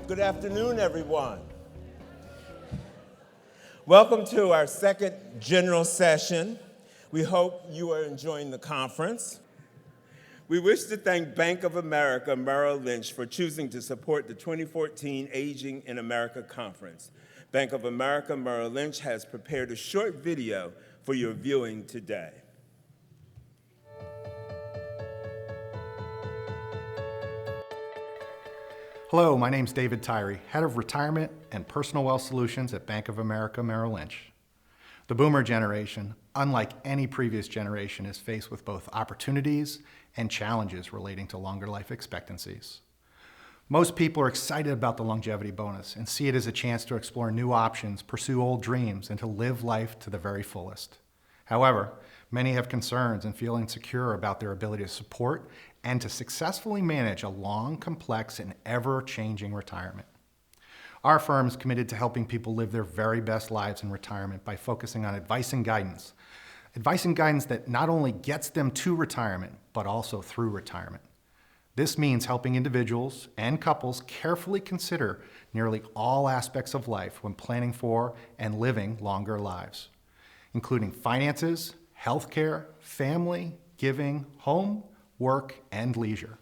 Good afternoon, everyone. Welcome to our second general session. We hope you are enjoying the conference. We wish to thank Bank of America Merrill Lynch for choosing to support the 2014 Aging in America Conference. Bank of America Merrill Lynch has prepared a short video for your viewing today. Hello, my name's David Tyree, Head of Retirement and Personal Wealth Solutions at Bank of America Merrill Lynch. The boomer generation, unlike any previous generation, is faced with both opportunities and challenges relating to longer life expectancies. Most people are excited about the longevity bonus and see it as a chance to explore new options, pursue old dreams, and to live life to the very fullest. However, many have concerns and feel insecure about their ability to support and to successfully manage a long, complex, and ever-changing retirement. Our firm is committed to helping people live their very best lives in retirement by focusing on advice and guidance. Advice and guidance that not only gets them to retirement, but also through retirement. This means helping individuals and couples carefully consider nearly all aspects of life when planning for and living longer lives, including finances, healthcare, family, giving, home, work, and leisure.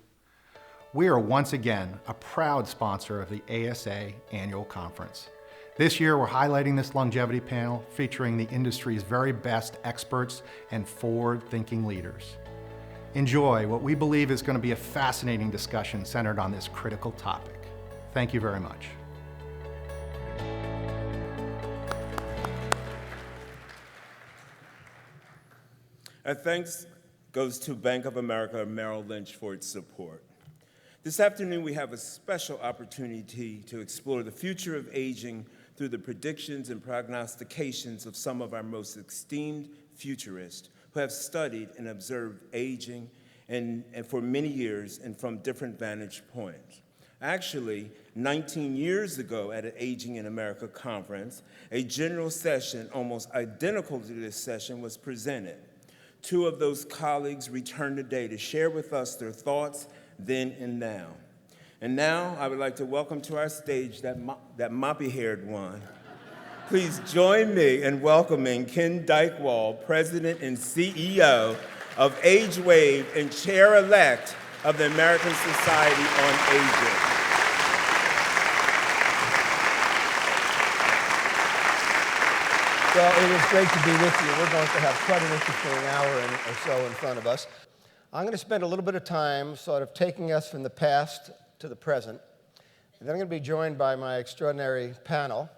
We are once again a proud sponsor of the ASA Annual Conference. This year, we're highlighting this longevity panel featuring the industry's very best experts and forward-thinking leaders. Enjoy what we believe is going to be a fascinating discussion centered on this critical topic. Thank you very much. Our thanks goes to Bank of America Merrill Lynch for its support. This afternoon, we have a special opportunity to explore the future of aging through the predictions and prognostications of some of our most esteemed futurists who have studied and observed aging and for many years and from different vantage points. Actually, 19 years ago at an Aging in America conference, a general session almost identical to this session was presented. Two of those colleagues return today to share with us their thoughts then and now. And now I would like to welcome to our stage that moppy-haired one. Please join me in welcoming Ken Dychtwald, President and CEO of AgeLab and Chair-elect of the American Society on Aging. Well, it is great to be with you. We're going to have quite an interesting hour or so in front of us. I'm going to spend a little bit of time sort of taking us from the past to the present. And then I'm going to be joined by my extraordinary panel.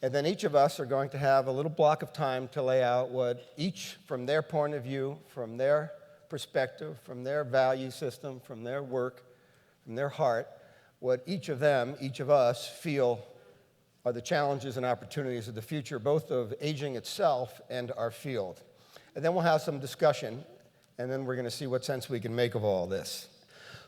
And then each of us are going to have a little block of time to lay out what each, from their point of view, from their perspective, from their value system, from their work, from their heart, what each of them, each of us, feel are the challenges and opportunities of the future, both of aging itself and our field. And then we'll have some discussion, and then we're going to see what sense we can make of all this.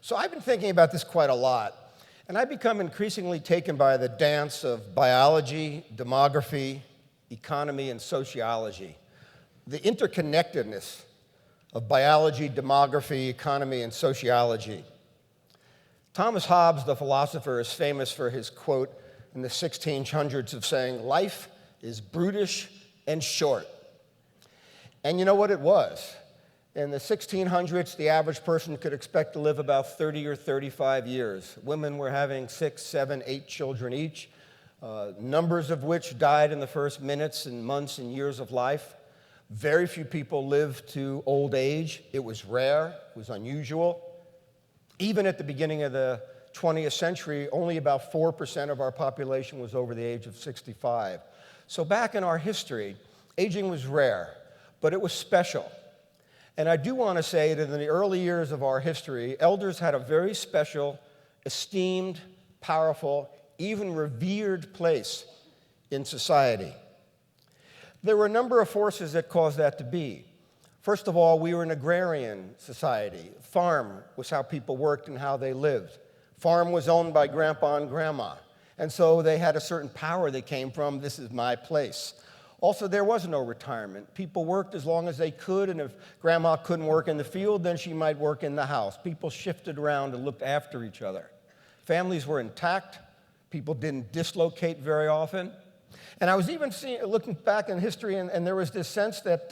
So I've been thinking about this quite a lot, and I've become increasingly taken by the dance of biology, demography, economy, and sociology. The interconnectedness of biology, demography, economy, and sociology. Thomas Hobbes, the philosopher, is famous for his quote in the 1600s of saying, "Life is brutish and short." And you know what it was? In the 1600s, the average person could expect to live about 30 or 35 years. Women were having 6, 7, 8 children each, numbers of which died in the first minutes and months and years of life. Very few people lived to old age. It was rare, it was unusual. Even at the beginning of the 20th century, only about 4% of our population was over the age of 65. So back in our history, aging was rare, but it was special. And I do want to say that in the early years of our history, elders had a very special, esteemed, powerful, even revered place in society. There were a number of forces that caused that to be. First of all, we were an agrarian society. Farm was how people worked and how they lived. Farm was owned by grandpa and grandma, and so they had a certain power that came from, this is my place. Also, there was no retirement. People worked as long as they could, and if grandma couldn't work in the field, then she might work in the house. People shifted around and looked after each other. Families were intact. People didn't dislocate very often. And I was even looking back in history, and there was this sense that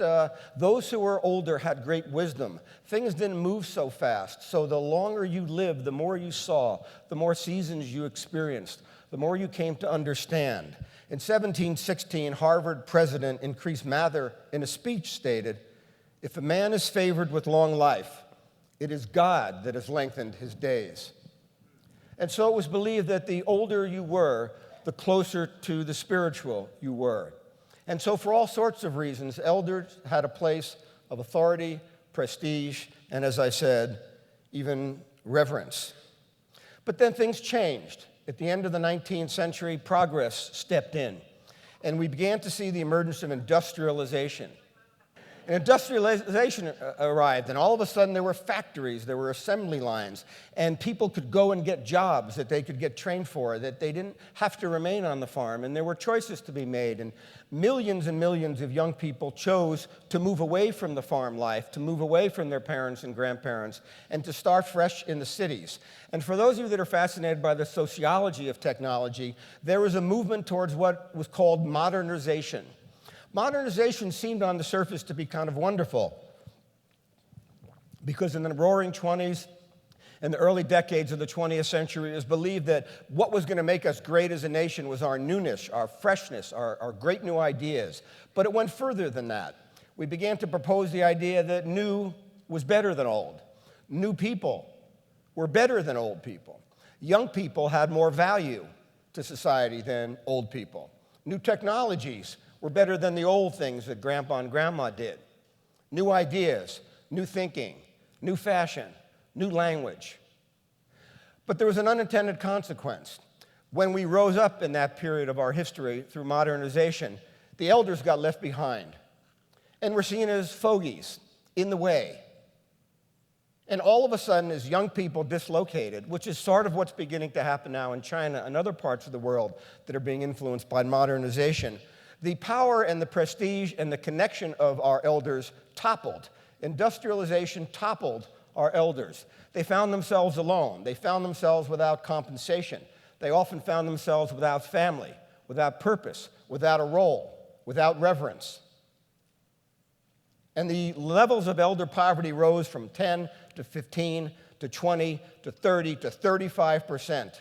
those who were older had great wisdom. Things didn't move so fast. So the longer you lived, the more you saw, the more seasons you experienced, the more you came to understand. In 1716, Harvard President Increase Mather, in a speech, stated, "If a man is favored with long life, it is God that has lengthened his days." And so it was believed that the older you were, the closer to the spiritual you were. And so for all sorts of reasons, elders had a place of authority, prestige, and as I said, even reverence. But then things changed. At the end of the 19th century, progress stepped in, and we began to see the emergence of industrialization. And industrialization arrived, and all of a sudden there were factories, there were assembly lines, and people could go and get jobs that they could get trained for, that they didn't have to remain on the farm, and there were choices to be made, and millions of young people chose to move away from the farm life, to move away from their parents and grandparents, and to start fresh in the cities. And for those of you that are fascinated by the sociology of technology, there was a movement towards what was called modernization. Modernization seemed on the surface to be kind of wonderful, because in the roaring 20s and the early decades of the 20th century, it was believed that what was going to make us great as a nation was our newness, our freshness, our great new ideas. But it went further than that. We began to propose the idea that new was better than old. New people were better than old people. Young people had more value to society than old people. New technologies were better than the old things that Grandpa and Grandma did. New ideas, new thinking, new fashion, new language. But there was an unintended consequence. When we rose up in that period of our history through modernization, the elders got left behind and were seen as fogies, in the way. And all of a sudden, as young people dislocated, which is sort of what's beginning to happen now in China and other parts of the world that are being influenced by modernization, the power and the prestige and the connection of our elders toppled. Industrialization toppled our elders. They found themselves alone. They found themselves without compensation. They often found themselves without family, without purpose, without a role, without reverence. And the levels of elder poverty rose from 10 to 15 to 20 to 30 to 35%.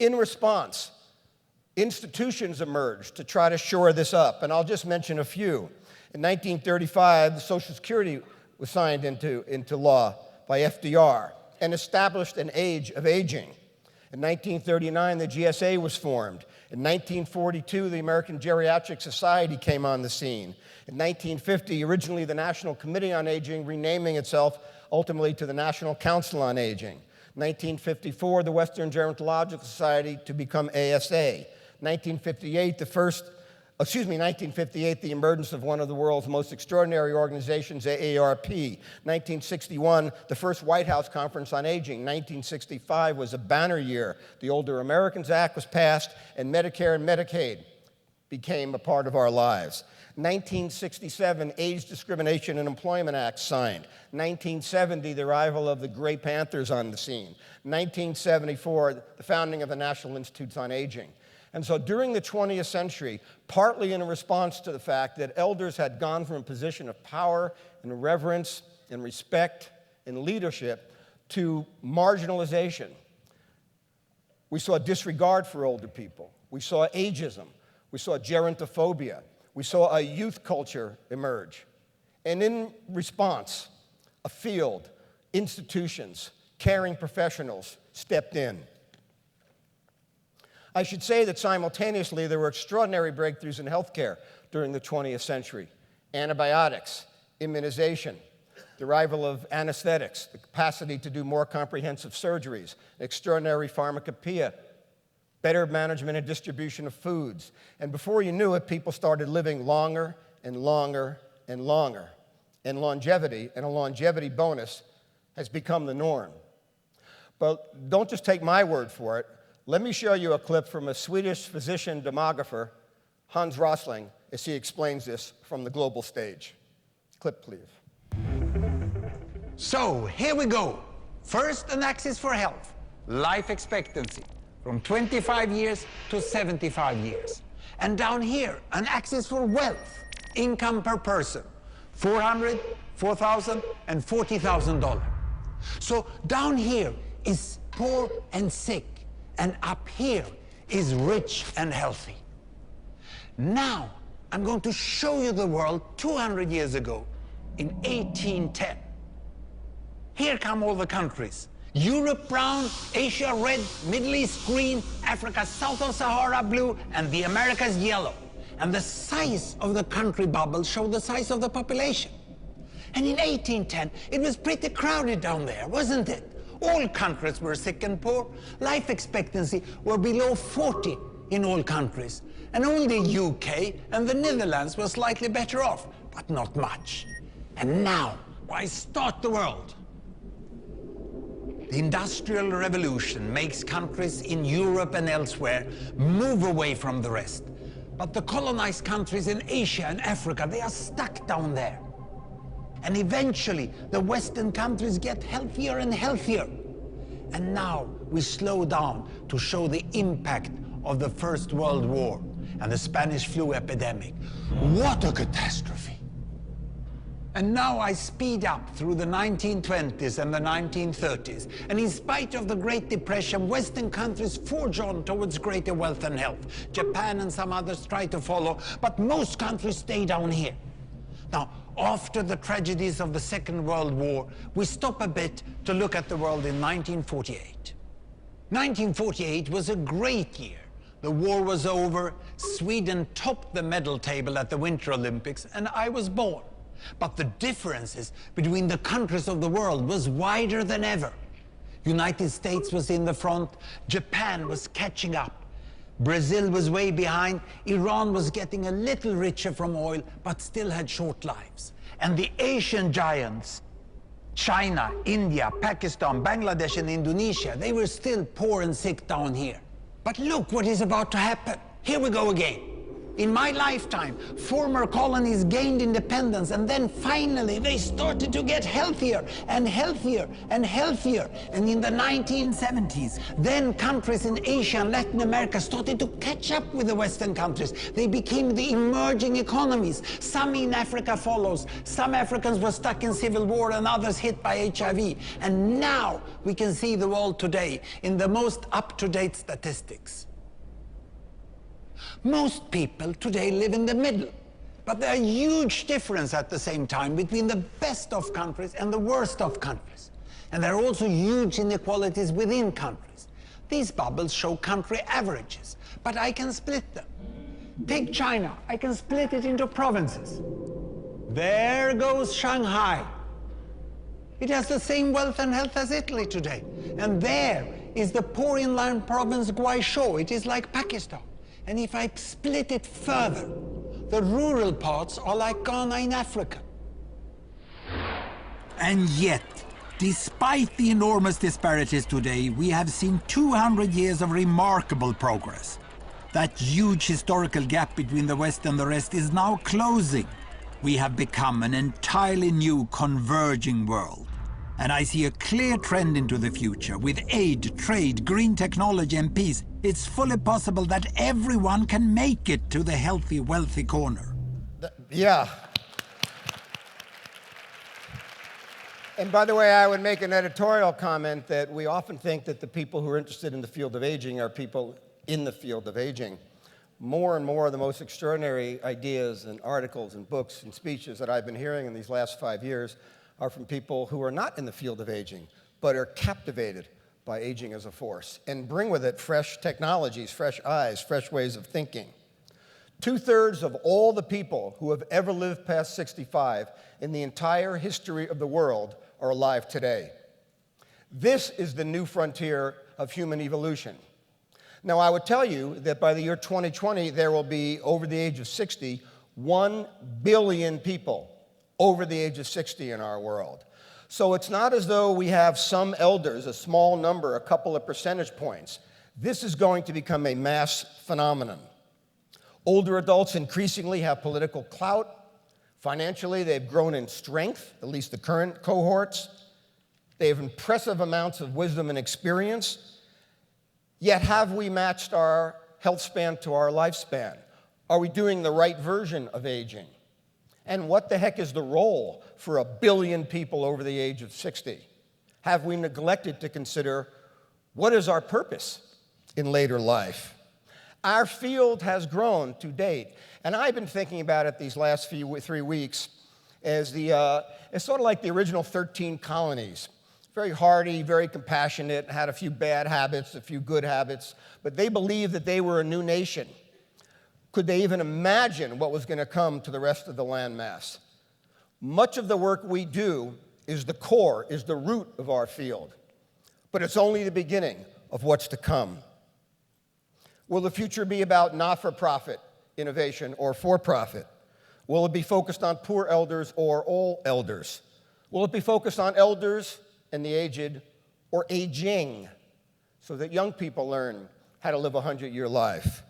In response, institutions emerged to try to shore this up, and I'll just mention a few. In 1935, the Social Security was signed into law by FDR and established an age of aging. In 1939, the GSA was formed. In 1942, the American Geriatric Society came on the scene. In 1950, originally the National Committee on Aging, renaming itself ultimately to the National Council on Aging. 1954, the Western Gerontological Society to become ASA. 1958, the emergence of one of the world's most extraordinary organizations, AARP. 1961, the first White House Conference on Aging. 1965 was a banner year. The Older Americans Act was passed, and Medicare and Medicaid became a part of our lives. 1967, Age Discrimination and Employment Act signed. 1970, the arrival of the Gray Panthers on the scene. 1974, the founding of the National Institutes on Aging. And so during the 20th century, partly in response to the fact that elders had gone from a position of power and reverence and respect and leadership to marginalization, we saw disregard for older people. We saw ageism. We saw gerontophobia. We saw a youth culture emerge. And in response, a field, institutions, caring professionals stepped in. I should say that simultaneously, there were extraordinary breakthroughs in healthcare during the 20th century. Antibiotics, immunization, the arrival of anesthetics, the capacity to do more comprehensive surgeries, extraordinary pharmacopoeia, better management and distribution of foods. And before you knew it, people started living longer and longer and longer. And longevity, and a longevity bonus, has become the norm. But don't just take my word for it. Let me show you a clip from a Swedish physician demographer, Hans Rosling, as he explains this from the global stage. Clip, please. So, here we go. First, an axis for health, life expectancy. from 25 years to 75 years. And down here, an axis for wealth, income per person, $400,000, $4,000, and $40,000. So down here is poor and sick, and up here is rich and healthy. Now, I'm going to show you the world 200 years ago, in 1810. Here come all the countries. Europe brown, Asia red, Middle East green, Africa south of Sahara blue, and the Americas yellow. And the size of the country bubbles show the size of the population. And in 1810, it was pretty crowded down there, wasn't it? All countries were sick and poor. Life expectancy were below 40 in all countries. And only UK and the Netherlands were slightly better off, but not much. And now, why start the world? The Industrial Revolution makes countries in Europe and elsewhere move away from the rest. But the colonized countries in Asia and Africa, they are stuck down there. And eventually, the Western countries get healthier and healthier. And now we slow down to show the impact of the First World War and the Spanish flu epidemic. What a catastrophe! And now I speed up through the 1920s and the 1930s. And in spite of the Great Depression, Western countries forge on towards greater wealth and health. Japan and some others try to follow, but most countries stay down here. Now, after the tragedies of the Second World War, we stop a bit to look at the world in 1948. 1948 was a great year. The war was over, Sweden topped the medal table at the Winter Olympics, and I was born. But the differences between the countries of the world was wider than ever. United States was in the front, Japan was catching up. Brazil was way behind, Iran was getting a little richer from oil, but still had short lives. And the Asian giants, China, India, Pakistan, Bangladesh, and Indonesia, they were still poor and sick down here. But look what is about to happen. Here we go again. In my lifetime, former colonies gained independence, and then finally they started to get healthier and healthier and healthier. And in the 1970s, then countries in Asia and Latin America started to catch up with the Western countries. They became the emerging economies. Some in Africa follows. Some Africans were stuck in civil war and others hit by HIV. And now we can see the world today in the most up-to-date statistics. Most people today live in the middle, but there are huge differences at the same time between the best of countries and the worst of countries. And there are also huge inequalities within countries. These bubbles show country averages, but I can split them. Take China, I can split it into provinces. There goes Shanghai. It has the same wealth and health as Italy today. And there is the poor inland province Guizhou. It is like Pakistan. And if I split it further, the rural parts are like Ghana in Africa. And yet, despite the enormous disparities today, we have seen 200 years of remarkable progress. That huge historical gap between the West and the rest is now closing. We have become an entirely new converging world. And I see a clear trend into the future. With aid, trade, green technology and peace, it's fully possible that everyone can make it to the healthy, wealthy corner. Yeah. And by the way, I would make an editorial comment that we often think that the people who are interested in the field of aging are people in the field of aging. More and more of the most extraordinary ideas and articles and books and speeches that I've been hearing in these last 5 years are from people who are not in the field of aging, but are captivated by aging as a force and bring with it fresh technologies, fresh eyes, fresh ways of thinking. 2/3 of all the people who have ever lived past 65 in the entire history of the world are alive today. This is the new frontier of human evolution. Now, I would tell you that by the year 2020, there will be, over the age of 60, 1 billion people over the age of 60 in our world. So it's not as though we have some elders, a small number, a couple of percentage points. This is going to become a mass phenomenon. Older adults increasingly have political clout. Financially, they've grown in strength, at least the current cohorts. They have impressive amounts of wisdom and experience. Yet have we matched our health span to our lifespan? Are we doing the right version of aging? And what the heck is the role for 1 billion people over the age of 60? Have we neglected to consider what is our purpose in later life? Our field has grown to date, and I've been thinking about it these last 3 weeks as it's sort of like the original 13 colonies. Very hardy, very compassionate, had a few bad habits, a few good habits, but they believed that they were a new nation. Could they even imagine what was going to come to the rest of the landmass? Much of the work we do is the core, is the root of our field, but it's only the beginning of what's to come. Will the future be about not-for-profit innovation or for-profit? Will it be focused on poor elders or all elders? Will it be focused on elders and the aged, or aging, so that young people learn how to live a 100-year life?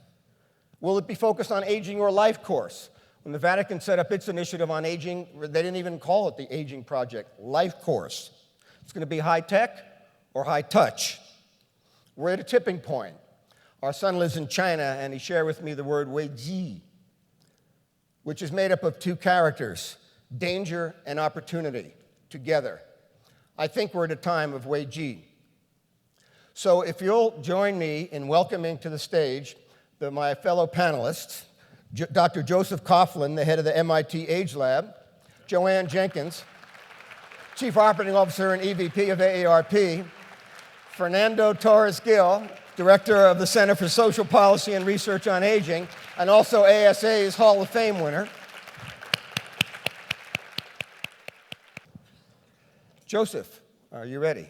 Will it be focused on aging or life course? When the Vatican set up its initiative on aging, they didn't even call it the Aging Project, life course. It's going to be high-tech or high-touch. We're at a tipping point. Our son lives in China, and he shared with me the word weiji, which is made up of 2 characters, danger and opportunity, together. I think we're at a time of weiji. So if you'll join me in welcoming to the stage my fellow panelists, Dr. Joseph Coughlin, the head of the MIT AgeLab, JoAnn Jenkins, Chief Operating Officer and EVP of AARP, Fernando Torres-Gil, Director of the Center for Social Policy and Research on Aging, and also ASA's Hall of Fame winner. Joseph, are you ready?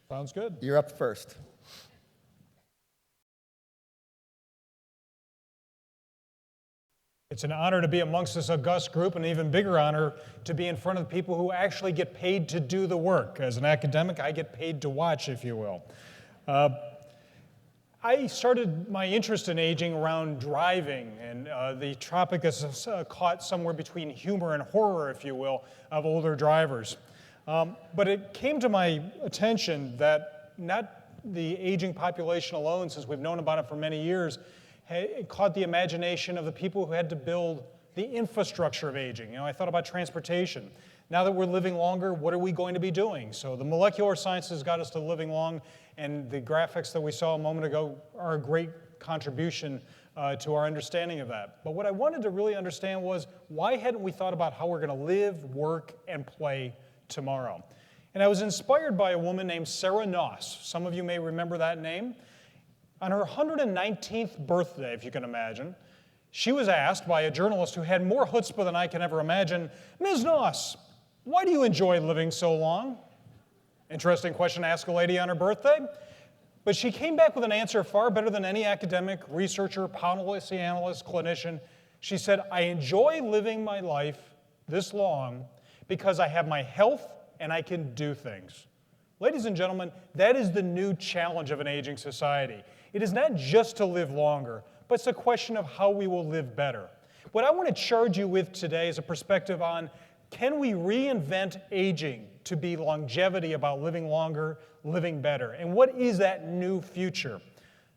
Sounds good. You're up first. It's an honor to be amongst this august group, and an even bigger honor to be in front of people who actually get paid to do the work. As an academic, I get paid to watch, if you will. I started my interest in aging around driving, and the topic is caught somewhere between humor and horror, if you will, of older drivers. But it came to my attention that not the aging population alone, since we've known about it for many years, it caught the imagination of the people who had to build the infrastructure of aging. You know, I thought about transportation. Now that we're living longer, what are we going to be doing? So the molecular sciences got us to living long, and the graphics that we saw a moment ago are a great contribution to our understanding of that. But what I wanted to really understand was, why hadn't we thought about how we're going to live, work, and play tomorrow? And I was inspired by a woman named Sarah Noss. Some of you may remember that name. On her 119th birthday, if you can imagine, she was asked by a journalist who had more chutzpah than I can ever imagine, "Ms. Noss, why do you enjoy living so long?" Interesting question to ask a lady on her birthday. But she came back with an answer far better than any academic, researcher, policy analyst, clinician. She said, "I enjoy living my life this long because I have my health and I can do things." Ladies and gentlemen, that is the new challenge of an aging society. It is not just to live longer, but it's a question of how we will live better. What I want to charge you with today is a perspective on, can we reinvent aging to be longevity, about living longer, living better? And what is that new future?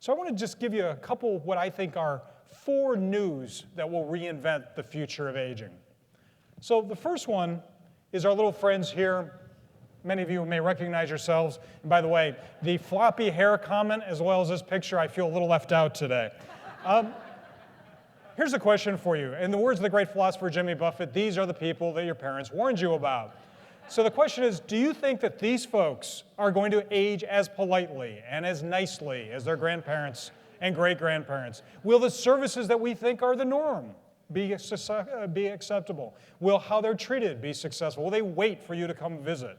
So I want to just give you a couple of what I think are 4 news that will reinvent the future of aging. So the first one is our little friends here. Many of you may recognize yourselves. And by the way, the floppy hair comment, as well as this picture, I feel a little left out today. Here's a question for you. In the words of the great philosopher Jimmy Buffett, these are the people that your parents warned you about. So the question is, do you think that these folks are going to age as politely and as nicely as their grandparents and great-grandparents? Will the services that we think are the norm be acceptable? Will how they're treated be successful? Will they wait for you to come visit?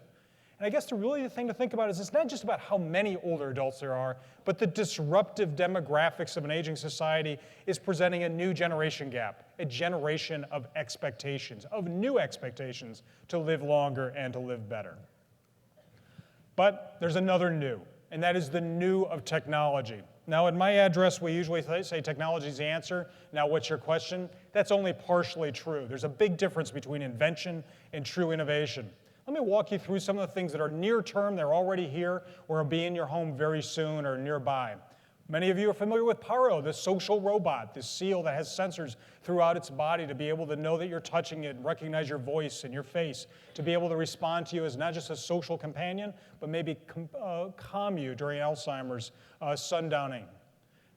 And I guess the thing to think about is, it's not just about how many older adults there are, but the disruptive demographics of an aging society is presenting a new generation gap, a generation of expectations, of new expectations to live longer and to live better. But there's another new, and that is the new of technology. Now, in my address, we usually say technology is the answer. Now, what's your question? That's only partially true. There's a big difference between invention and true innovation. Let me walk you through some of the things that are near term, they're already here, or will be in your home very soon or nearby. Many of you are familiar with Paro, this social robot, this seal that has sensors throughout its body to be able to know that you're touching it, recognize your voice and your face, to be able to respond to you as not just a social companion, but maybe calm you during Alzheimer's sundowning.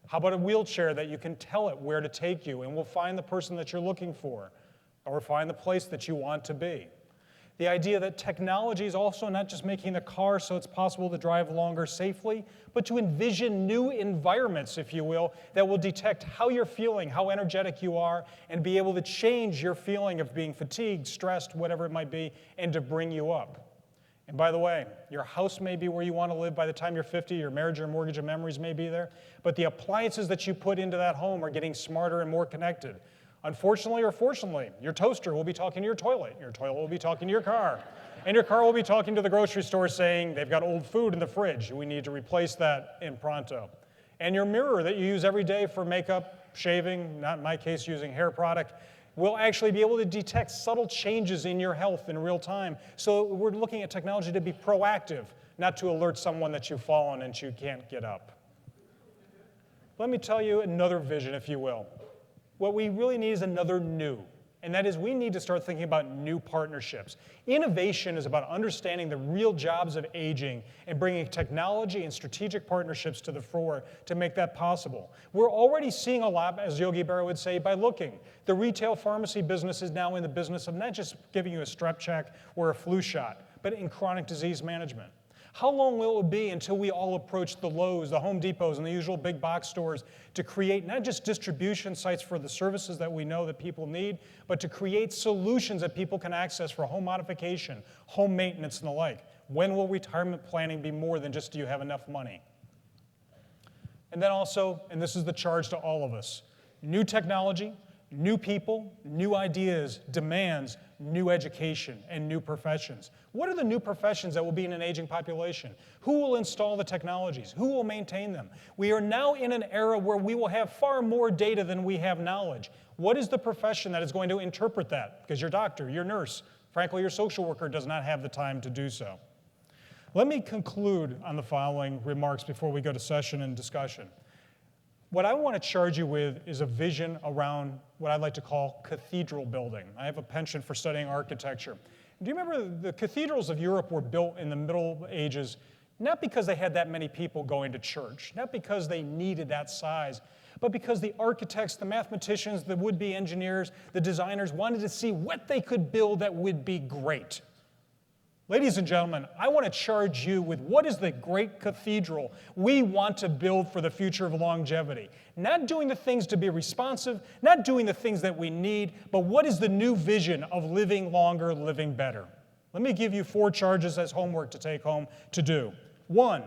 How about a wheelchair that you can tell it where to take you and will find the person that you're looking for or find the place that you want to be? The idea that technology is also not just making the car so it's possible to drive longer safely, but to envision new environments, if you will, that will detect how you're feeling, how energetic you are, and be able to change your feeling of being fatigued, stressed, whatever it might be, and to bring you up. And by the way, your house may be where you want to live by the time you're 50, your marriage or mortgage and memories may be there, but the appliances that you put into that home are getting smarter and more connected. Unfortunately or fortunately, your toaster will be talking to your toilet will be talking to your car, and your car will be talking to the grocery store saying they've got old food in the fridge, we need to replace that in pronto. And your mirror that you use every day for makeup, shaving, not in my case using hair product, will actually be able to detect subtle changes in your health in real time. So we're looking at technology to be proactive, not to alert someone that you've fallen and you can't get up. Let me tell you another vision, if you will. What we really need is another new, and that is we need to start thinking about new partnerships. Innovation is about understanding the real jobs of aging and bringing technology and strategic partnerships to the fore to make that possible. We're already seeing a lot, as Yogi Berra would say, by looking. The retail pharmacy business is now in the business of not just giving you a strep check or a flu shot, but in chronic disease management. How long will it be until we all approach the Lowe's, the Home Depots, and the usual big box stores to create not just distribution sites for the services that we know that people need, but to create solutions that people can access for home modification, home maintenance, and the like? When will retirement planning be more than just do you have enough money? And then also, and this is the charge to all of us, new technology, new people, new ideas, demands new education and new professions. What are the new professions that will be in an aging population? Who will install the technologies? Who will maintain them? We are now in an era where we will have far more data than we have knowledge. What is the profession that is going to interpret that? Because your doctor, your nurse, frankly, your social worker does not have the time to do so. Let me conclude on the following remarks before we go to session and discussion. What I want to charge you with is a vision around what I'd like to call cathedral building. I have a penchant for studying architecture. Do you remember the cathedrals of Europe were built in the Middle Ages, not because they had that many people going to church, not because they needed that size, but because the architects, the mathematicians, the would-be engineers, the designers wanted to see what they could build that would be great. Ladies and gentlemen, I want to charge you with what is the great cathedral we want to build for the future of longevity. Not doing the things to be responsive, not doing the things that we need, but what is the new vision of living longer, living better? Let me give you 4 charges as homework to take home to do. 1,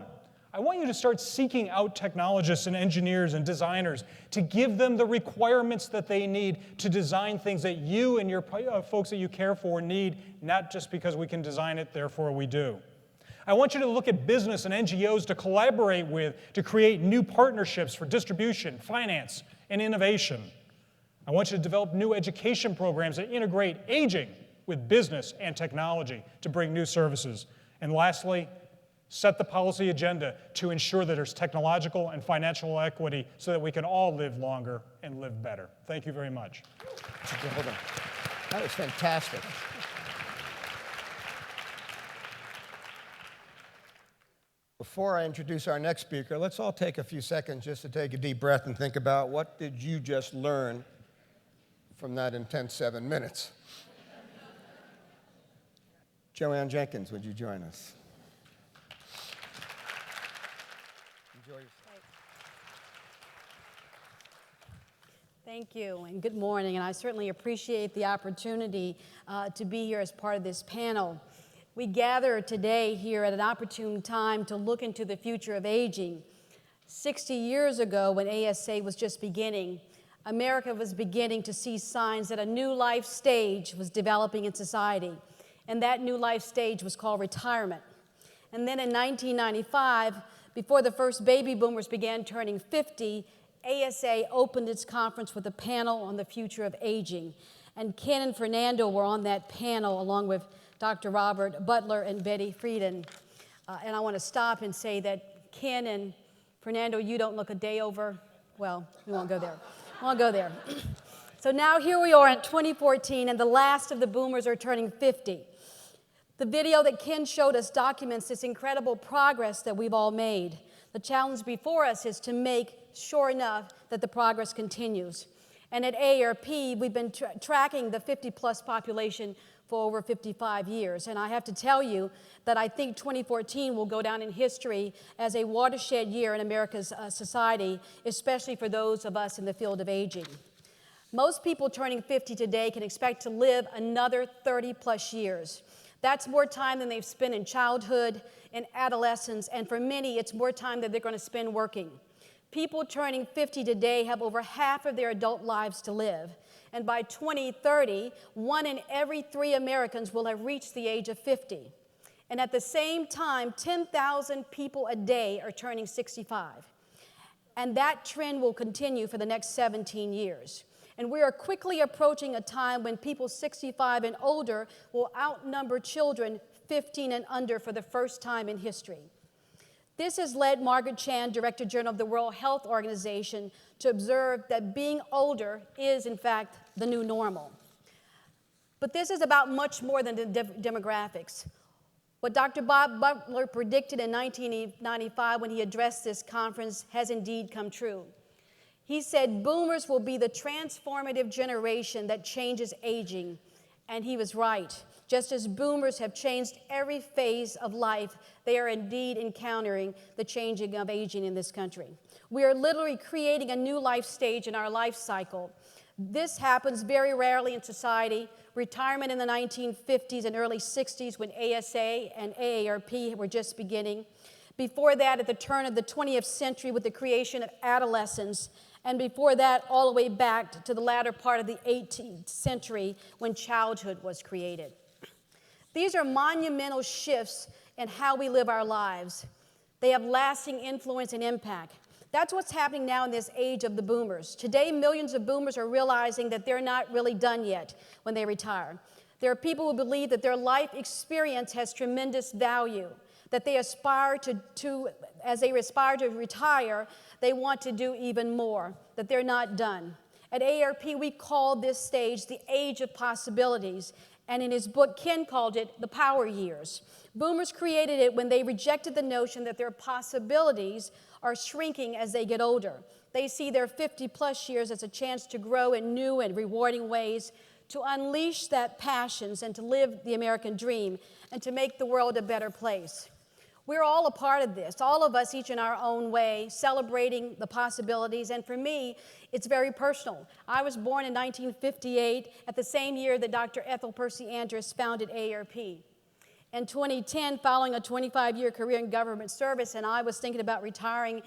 I want you to start seeking out technologists and engineers and designers to give them the requirements that they need to design things that you and your folks that you care for need, not just because we can design it, therefore we do. I want you to look at business and NGOs to collaborate with to create new partnerships for distribution, finance, and innovation. I want you to develop new education programs that integrate aging with business and technology to bring new services. And lastly, set the policy agenda to ensure that there's technological and financial equity so that we can all live longer and live better. Thank you very much. Hold on. That was fantastic. Before I introduce our next speaker, let's all take a few seconds just to take a deep breath and think about what did you just learn from that intense 7 minutes. JoAnn Jenkins, would you join us? Enjoy yourself. Thank you, and good morning. And I certainly appreciate the opportunity to be here as part of this panel. We gather today here at an opportune time to look into the future of aging. 60 years ago, when ASA was just beginning, America was beginning to see signs that a new life stage was developing in society. And that new life stage was called retirement. And then in 1995, before the first baby boomers began turning 50, ASA opened its conference with a panel on the future of aging. And Ken and Fernando were on that panel along with Dr. Robert Butler and Betty Friedan. And I want to stop and say that Ken and Fernando, you don't look a day over, well, we won't go there. We won't go there. So now here we are in 2014, and the last of the boomers are turning 50. The video that Ken showed us documents this incredible progress that we've all made. The challenge before us is to make sure enough that the progress continues. And at AARP, we've been tracking the 50-plus population for over 55 years. And I have to tell you that I think 2014 will go down in history as a watershed year in America's society, especially for those of us in the field of aging. Most people turning 50 today can expect to live another 30-plus years. That's more time than they've spent in childhood, in adolescence, and for many, it's more time that they're going to spend working. People turning 50 today have over half of their adult lives to live. And by 2030, 1 in every 3 Americans will have reached the age of 50. And at the same time, 10,000 people a day are turning 65. And that trend will continue for the next 17 years. And we are quickly approaching a time when people 65 and older will outnumber children 15 and under for the first time in history. This has led Margaret Chan, Director General of the World Health Organization, to observe that being older is, in fact, the new normal. But this is about much more than the demographics. What Dr. Bob Butler predicted in 1995 when he addressed this conference has indeed come true. He said boomers will be the transformative generation that changes aging, and he was right. Just as boomers have changed every phase of life, they are indeed encountering the changing of aging in this country. We are literally creating a new life stage in our life cycle. This happens very rarely in society. Retirement in the 1950s and early 60s when ASA and AARP were just beginning. Before that, at the turn of the 20th century with the creation of adolescence, and before that, all the way back to the latter part of the 18th century when childhood was created. These are monumental shifts in how we live our lives. They have lasting influence and impact. That's what's happening now in this age of the boomers. Today, millions of boomers are realizing that they're not really done yet when they retire. There are people who believe that their life experience has tremendous value, that they aspire as they aspire to retire, they want to do even more, that they're not done. At AARP, we call this stage the age of possibilities, and in his book, Ken called it the power years. Boomers created it when they rejected the notion that their possibilities are shrinking as they get older. They see their 50-plus years as a chance to grow in new and rewarding ways, to unleash that passions and to live the American dream, and to make the world a better place. We're all a part of this, all of us each in our own way, celebrating the possibilities, and for me, it's very personal. I was born in 1958, at the same year that Dr. Ethel Percy Andrus founded AARP. In 2010, following a 25-year career in government service, and I was thinking about retiring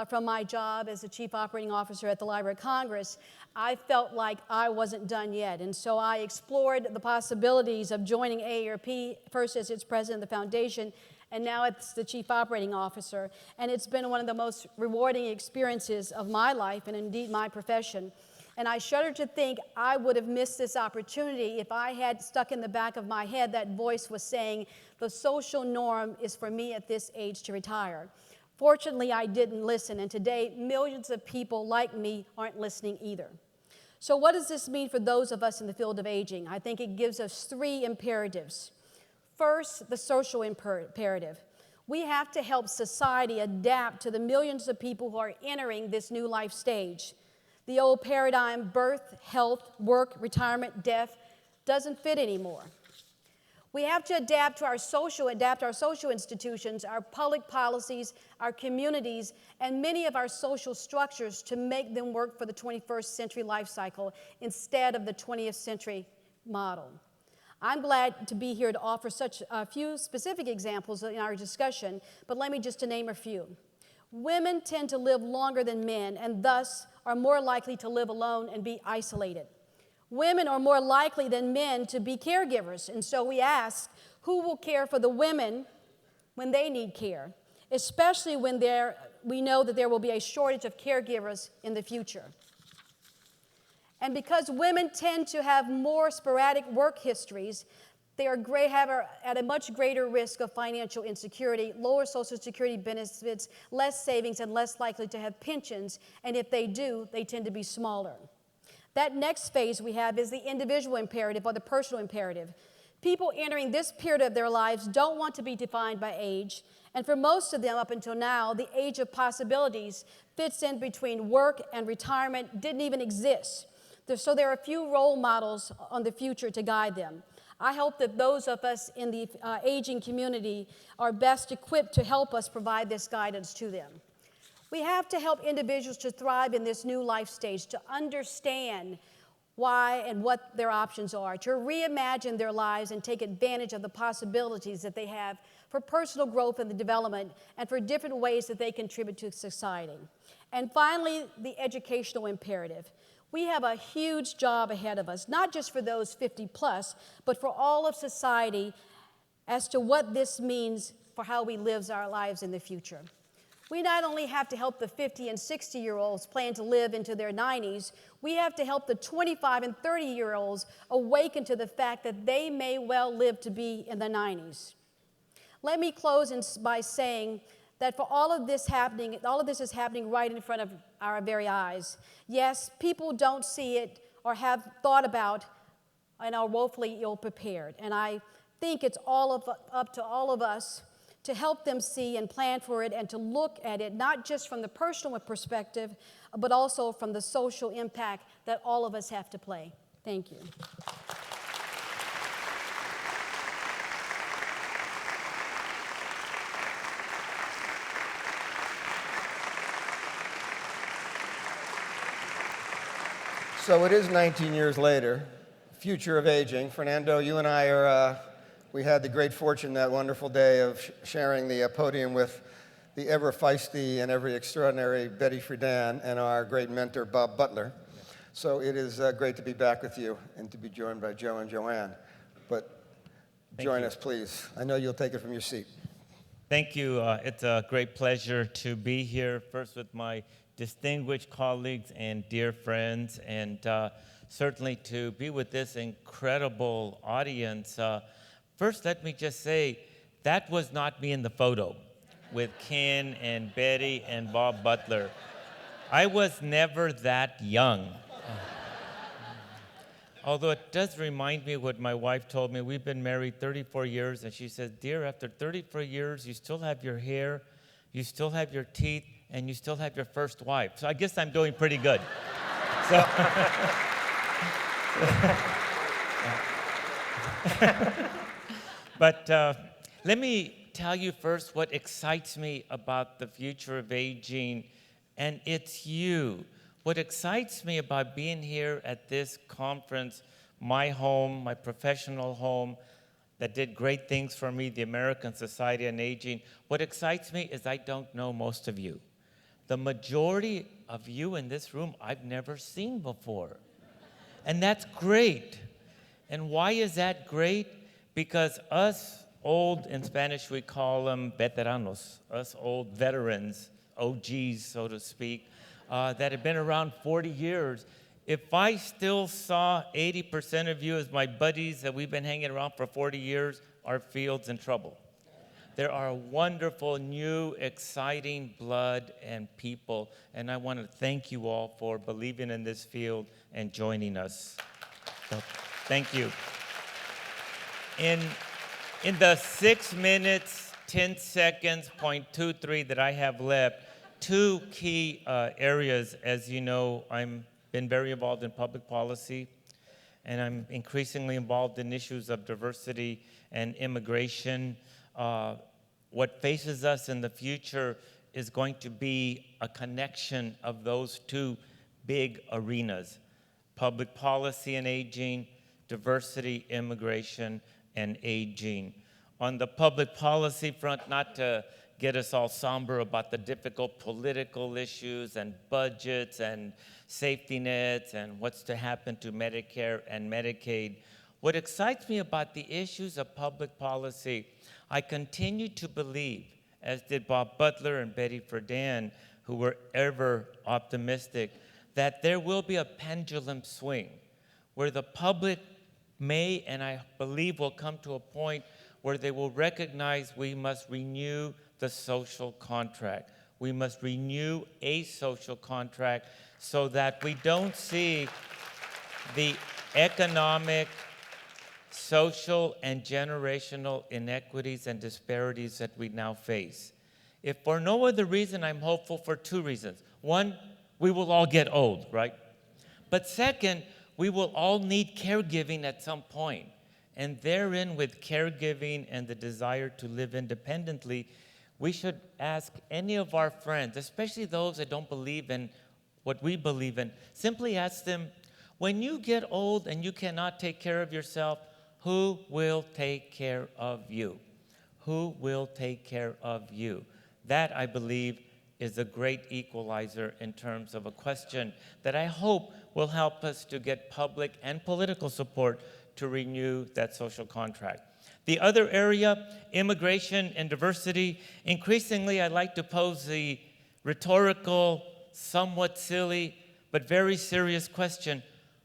from my job as the Chief Operating Officer at the Library of Congress, I felt like I wasn't done yet. And so I explored the possibilities of joining AARP, first as its president of the foundation, and now it's the Chief Operating Officer. And it's been one of the most rewarding experiences of my life and indeed my profession. And I shudder to think I would have missed this opportunity if I had stuck in the back of my head that voice was saying, the social norm is for me at this age to retire. Fortunately, I didn't listen, and today millions of people like me aren't listening either. So what does this mean for those of us in the field of aging? I think it gives us 3 imperatives. First, the social imperative. We have to help society adapt to the millions of people who are entering this new life stage. The old paradigm, birth, health, work, retirement, death, doesn't fit anymore. We have to adapt our social institutions, our public policies, our communities, and many of our social structures to make them work for the 21st century life cycle instead of the 20th century model. I'm glad to be here to offer such a few specific examples in our discussion, but let me just name a few. Women tend to live longer than men and thus are more likely to live alone and be isolated. Women are more likely than men to be caregivers, and so we ask, who will care for the women when they need care, especially when we know that there will be a shortage of caregivers in the future. And because women tend to have more sporadic work histories, They are at a much greater risk of financial insecurity, lower Social Security benefits, less savings, and less likely to have pensions. And if they do, they tend to be smaller. That next phase we have is the individual imperative or the personal imperative. People entering this period of their lives don't want to be defined by age. And for most of them up until now, the age of possibilities fits in between work and retirement, didn't even exist. So there are few role models on the future to guide them. I hope that those of us in the aging community are best equipped to help us provide this guidance to them. We have to help individuals to thrive in this new life stage, to understand why and what their options are, to reimagine their lives and take advantage of the possibilities that they have for personal growth and the development and for different ways that they contribute to society. And finally, the educational imperative. We have a huge job ahead of us, not just for those 50 plus, but for all of society as to what this means for how we live our lives in the future. We not only have to help the 50 and 60-year-olds plan to live into their 90s, we have to help the 25 and 30-year-olds awaken to the fact that they may well live to be in the 90s. Let me close by saying that for all of this is happening right in front of our very eyes. Yes, people don't see it or have thought about and are woefully ill-prepared. And I think it's up to all of us to help them see and plan for it and to look at it, not just from the personal perspective, but also from the social impact that all of us have to play. Thank you. So it is 19 years later, future of aging. Fernando, you and I we had the great fortune that wonderful day of sharing the podium with the ever feisty and ever extraordinary Betty Friedan and our great mentor, Bob Butler. So it is great to be back with you and to be joined by Joe and JoAnn. But join us, please. I know you'll take it from your seat. Thank you. It's a great pleasure to be here, first with my distinguished colleagues and dear friends, and certainly to be with this incredible audience. First, let me just say, that was not me in the photo with Ken and Betty and Bob Butler. I was never that young. Although it does remind me what my wife told me. We've been married 34 years, and she says, dear, after 34 years, you still have your hair, you still have your teeth, and you still have your first wife. So I guess I'm doing pretty good. So, but let me tell you first what excites me about the future of aging, and it's you. What excites me about being here at this conference, my home, my professional home, that did great things for me, the American Society on Aging, what excites me is I don't know most of you. The majority of you in this room I've never seen before. And that's great. And why is that great? Because us old, in Spanish we call them veteranos, us old veterans, OGs, so to speak, that have been around 40 years. If I still saw 80% of you as my buddies that we've been hanging around for 40 years, our field's in trouble. There are wonderful, new, exciting blood and people, and I want to thank you all for believing in this field and joining us. So, thank you. In the 6 minutes, 10 seconds, 0.23 that I have left, two key areas. As you know, I've been very involved in public policy, and I'm increasingly involved in issues of diversity and immigration. What faces us in the future is going to be a connection of those two big arenas: public policy and aging, diversity, immigration, and aging. On the public policy front, not to get us all somber about the difficult political issues and budgets and safety nets and what's to happen to Medicare and Medicaid. What excites me about the issues of public policy, I continue to believe, as did Bob Butler and Betty Friedan, who were ever optimistic, that there will be a pendulum swing where the public may, and I believe will come to a point where they will recognize we must renew the social contract. We must renew a social contract so that we don't see the economic, social, and generational inequities and disparities that we now face. If for no other reason, I'm hopeful for two reasons. One, we will all get old, right? But second, we will all need caregiving at some point. And therein, with caregiving and the desire to live independently, we should ask any of our friends, especially those that don't believe in what we believe in, simply ask them, when you get old and you cannot take care of yourself, who will take care of you? Who will take care of you? That, I believe, is a great equalizer in terms of a question that I hope will help us to get public and political support to renew that social contract. The other area, immigration and diversity, increasingly I'd like to pose the rhetorical, somewhat silly, but very serious question,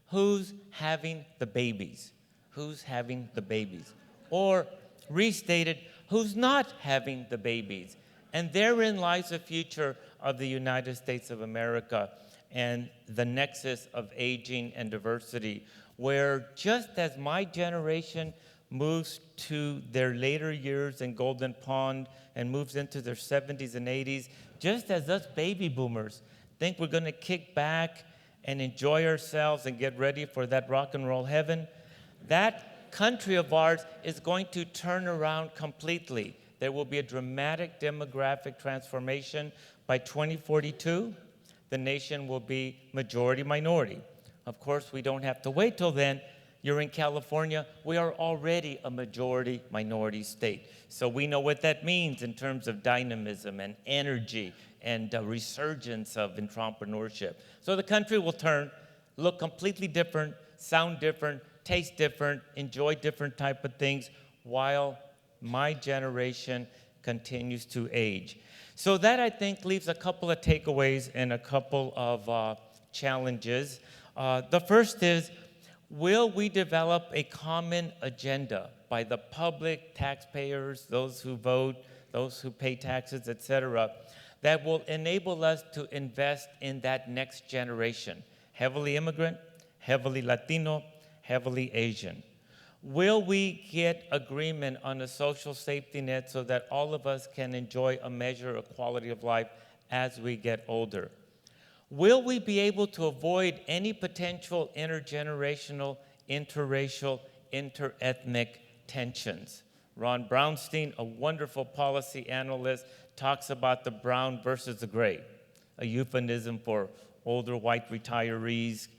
who's having the babies? Who's having the babies? Or restated, who's not having the babies? And therein lies the future of the United States of America and the nexus of aging and diversity, where just as my generation moves to their later years in Golden Pond and moves into their 70s and 80s, just as us baby boomers think we're going to kick back and enjoy ourselves and get ready for that rock and roll heaven, that country of ours is going to turn around completely. There will be a dramatic demographic transformation. By 2042, the nation will be majority minority. Of course, we don't have to wait till then. You're in California. We are already a majority minority state. So we know what that means in terms of dynamism and energy and resurgence of entrepreneurship. So the country will turn, look completely different, sound different, taste different, enjoy different type of things, while my generation continues to age. So that, I think, leaves a couple of takeaways and a couple of challenges. The first is, will we develop a common agenda by the public, taxpayers, those who vote, those who pay taxes, et cetera, that will enable us to invest in that next generation, heavily immigrant, heavily Latino, heavily Asian? Will we get agreement on a social safety net so that all of us can enjoy a measure of quality of life as we get older? Will we be able to avoid any potential intergenerational, interracial, interethnic tensions? Ron Brownstein, a wonderful policy analyst, talks about the brown versus the gray, a euphemism for older white retirees,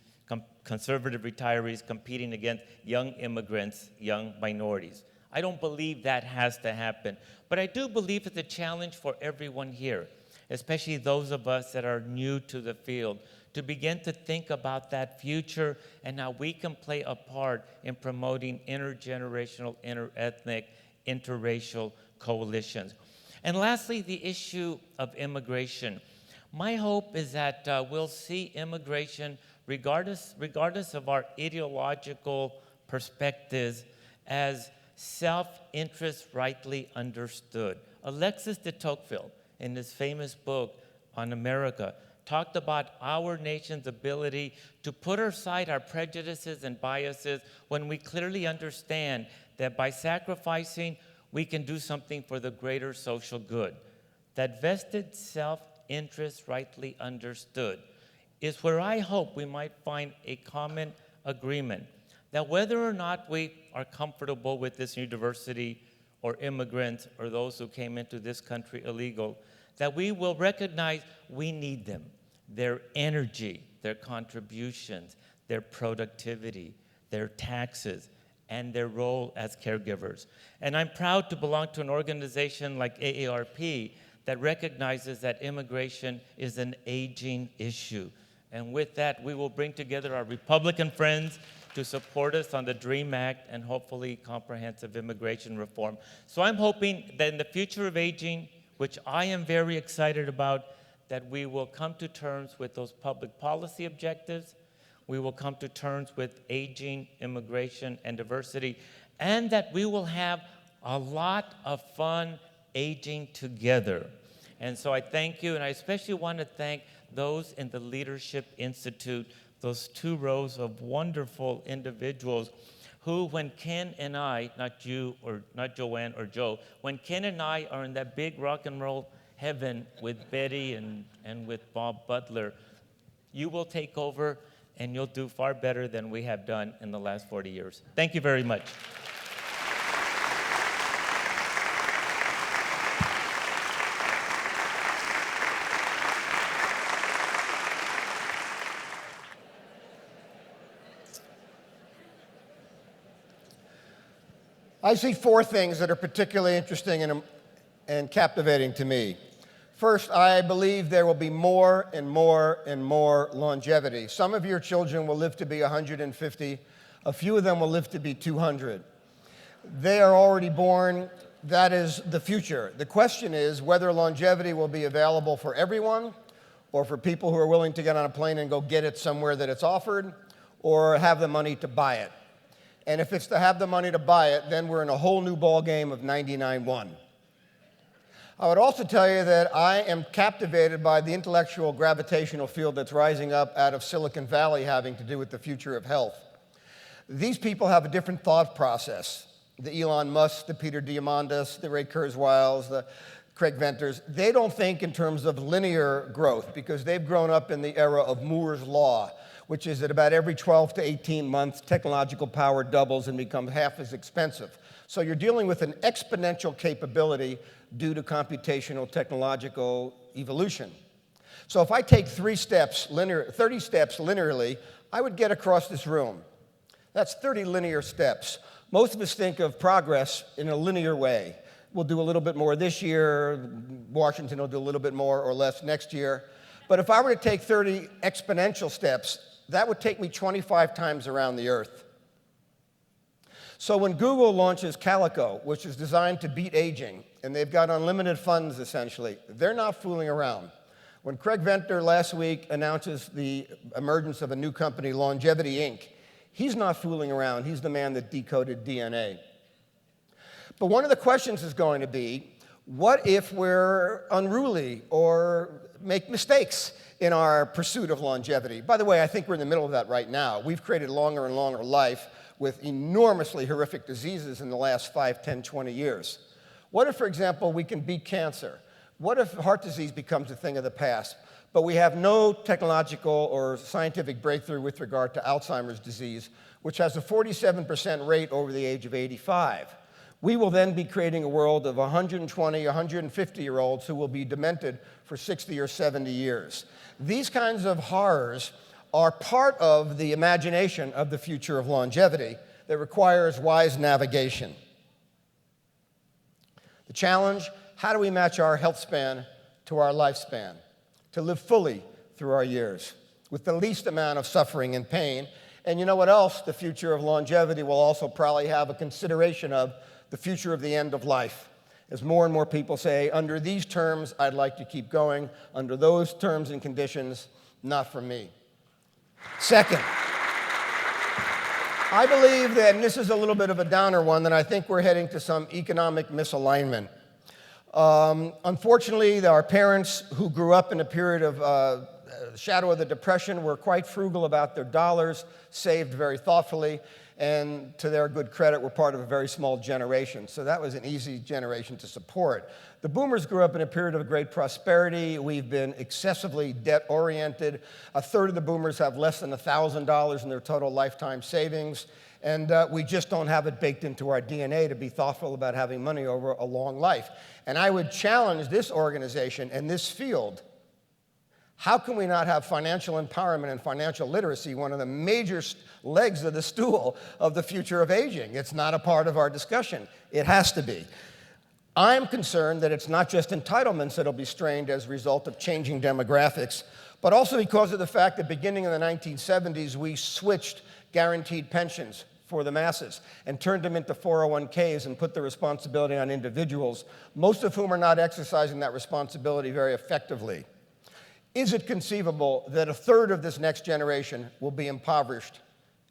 conservative retirees competing against young immigrants, young minorities. I don't believe that has to happen, but I do believe it's a challenge for everyone here, especially those of us that are new to the field, to begin to think about that future and how we can play a part in promoting intergenerational, interethnic, interracial coalitions. And lastly, the issue of immigration. My hope is that we'll see immigration, regardless of our ideological perspectives, as self-interest rightly understood. Alexis de Tocqueville, in his famous book on America, talked about our nation's ability to put aside our prejudices and biases when we clearly understand that by sacrificing, we can do something for the greater social good. That vested self-interest rightly understood is where I hope we might find a common agreement that whether or not we are comfortable with this new diversity or immigrants or those who came into this country illegal, that we will recognize we need them, their energy, their contributions, their productivity, their taxes, and their role as caregivers. And I'm proud to belong to an organization like AARP that recognizes that immigration is an aging issue. And with that, we will bring together our Republican friends to support us on the DREAM Act and hopefully comprehensive immigration reform. So I'm hoping that in the future of aging, which I am very excited about, that we will come to terms with those public policy objectives, we will come to terms with aging, immigration, and diversity, and that we will have a lot of fun aging together. And so I thank you, and I especially want to thank those in the Leadership Institute, those 2 rows of wonderful individuals who, when Ken and I, not you or not JoAnn or Joe, when Ken and I are in that big rock and roll heaven with Betty and with Bob Butler, you will take over and you'll do far better than we have done in the last 40 years. Thank you very much. I see 4 things that are particularly interesting and captivating to me. First, I believe there will be more and more and more longevity. Some of your children will live to be 150. A few of them will live to be 200. They are already born. That is the future. The question is whether longevity will be available for everyone, or for people who are willing to get on a plane and go get it somewhere that it's offered, or have the money to buy it. And if it's to have the money to buy it, then we're in a whole new ball game of 99-1. I would also tell you that I am captivated by the intellectual gravitational field that's rising up out of Silicon Valley having to do with the future of health. These people have a different thought process. The Elon Musk, the Peter Diamandis, the Ray Kurzweils, the Craig Venters, they don't think in terms of linear growth because they've grown up in the era of Moore's Law, which is that about every 12 to 18 months, technological power doubles and becomes half as expensive. So you're dealing with an exponential capability due to computational technological evolution. So if I take 30 steps linearly, I would get across this room. That's 30 linear steps. Most of us think of progress in a linear way. We'll do a little bit more this year. Washington will do a little bit more or less next year. But if I were to take 30 exponential steps, that would take me 25 times around the Earth. So when Google launches Calico, which is designed to beat aging, and they've got unlimited funds essentially, they're not fooling around. When Craig Venter last week announces the emergence of a new company, Longevity Inc., he's not fooling around. He's the man that decoded DNA. But one of the questions is going to be, what if we're unruly or make mistakes in our pursuit of longevity? By the way, I think we're in the middle of that right now. We've created longer and longer life with enormously horrific diseases in the last 5, 10, 20 years. What if, for example, we can beat cancer? What if heart disease becomes a thing of the past, but we have no technological or scientific breakthrough with regard to Alzheimer's disease, which has a 47% rate over the age of 85? We will then be creating a world of 120, 150-year-olds who will be demented for 60 or 70 years. These kinds of horrors are part of the imagination of the future of longevity that requires wise navigation. The challenge, how do we match our health span to our lifespan, to live fully through our years with the least amount of suffering and pain? And you know what else? The future of longevity will also probably have a consideration of the future of the end of life. As more and more people say, under these terms, I'd like to keep going. Under those terms and conditions, not for me. Second, I believe that, and this is a little bit of a downer one, that I think we're heading to some economic misalignment. Unfortunately, our parents who grew up in a period of shadow of the Depression were quite frugal about their dollars, saved very thoughtfully, and to their good credit, were part of a very small generation. So that was an easy generation to support. The boomers grew up in a period of great prosperity. We've been excessively debt-oriented. A third of the boomers have less than $1,000 in their total lifetime savings. And we just don't have it baked into our DNA to be thoughtful about having money over a long life. And I would challenge this organization and this field. How can we not have financial empowerment and financial literacy, one of the major legs of the stool of the future of aging? It's not a part of our discussion. It has to be. I'm concerned that it's not just entitlements that will be strained as a result of changing demographics, but also because of the fact that beginning in the 1970s, we switched guaranteed pensions for the masses and turned them into 401ks and put the responsibility on individuals, most of whom are not exercising that responsibility very effectively. Is it conceivable that a third of this next generation will be impoverished,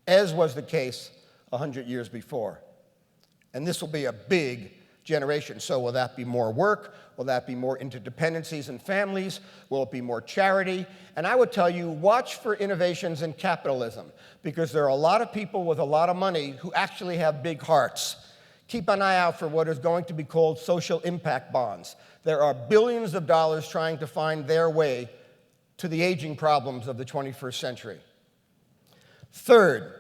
as was the case 100 years before? And this will be a big generation. So will that be more work? Will that be more interdependencies in families? Will it be more charity? And I would tell you, watch for innovations in capitalism, because there are a lot of people with a lot of money who actually have big hearts. Keep an eye out for what is going to be called social impact bonds. There are billions of dollars trying to find their way to the aging problems of the 21st century. Third,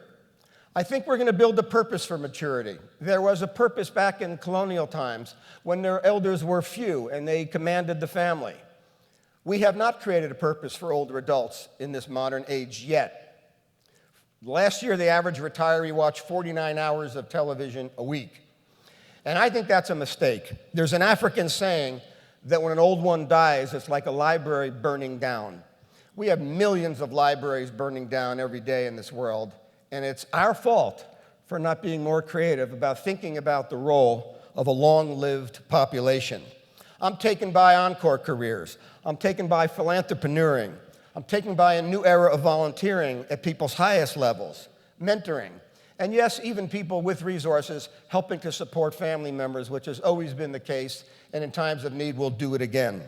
I think we're going to build a purpose for maturity. There was a purpose back in colonial times when their elders were few and they commanded the family. We have not created a purpose for older adults in this modern age yet. Last year, the average retiree watched 49 hours of television a week. And I think that's a mistake. There's an African saying that when an old one dies, it's like a library burning down. We have millions of libraries burning down every day in this world. And it's our fault for not being more creative about thinking about the role of a long-lived population. I'm taken by encore careers. I'm taken by philanthropreneuring. I'm taken by a new era of volunteering at people's highest levels, mentoring. And yes, even people with resources helping to support family members, which has always been the case, and in times of need, we'll do it again.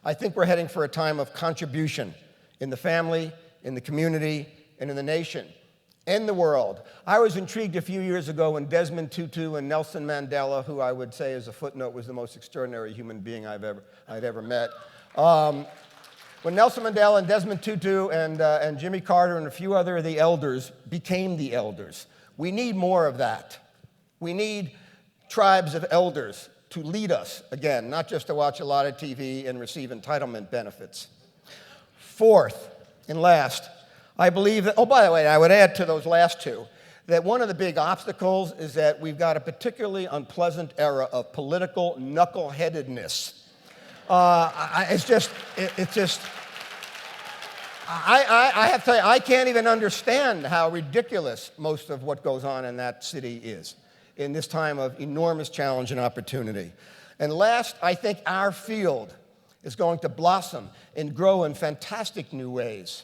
I think we're heading for a time of contribution in the family, in the community, and in the nation. In the world. I was intrigued a few years ago when Desmond Tutu and Nelson Mandela, who I would say as a footnote was the most extraordinary human being I'd ever met. When Nelson Mandela and Desmond Tutu and Jimmy Carter and a few other of the elders became the elders. We need more of that. We need tribes of elders to lead us, again, not just to watch a lot of TV and receive entitlement benefits. Fourth and last, I believe that, oh, by the way, I would add to those last two, that one of the big obstacles is that we've got a particularly unpleasant era of political knuckleheadedness. I have to tell you, I can't even understand how ridiculous most of what goes on in that city is in this time of enormous challenge and opportunity. And last, I think our field is going to blossom and grow in fantastic new ways.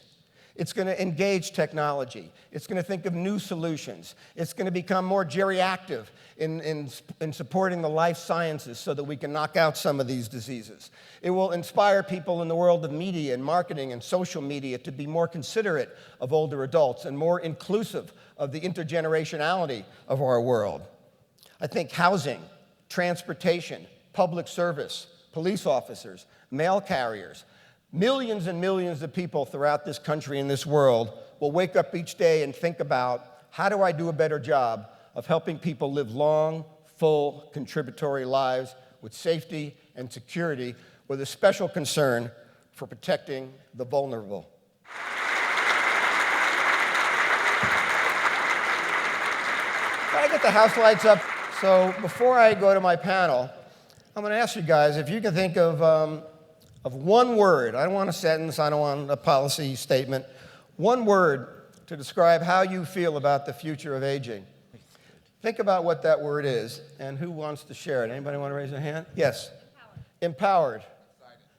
It's going to engage technology. It's going to think of new solutions. It's going to become more geriatric in supporting the life sciences so that we can knock out some of these diseases. It will inspire people in the world of media and marketing and social media to be more considerate of older adults and more inclusive of the intergenerationality of our world. I think housing, transportation, public service, police officers, mail carriers, millions and millions of people throughout this country and this world will wake up each day and think about, how do I do a better job of helping people live long, full, contributory lives with safety and security, with a special concern for protecting the vulnerable. Can I get the house lights up? So before I go to my panel, I'm going to ask you guys if you can think of one word. I don't want a sentence, I don't want a policy statement. One word to describe how you feel about the future of aging. Think about what that word is, and who wants to share it? Anybody want to raise their hand? Yes. Empowered.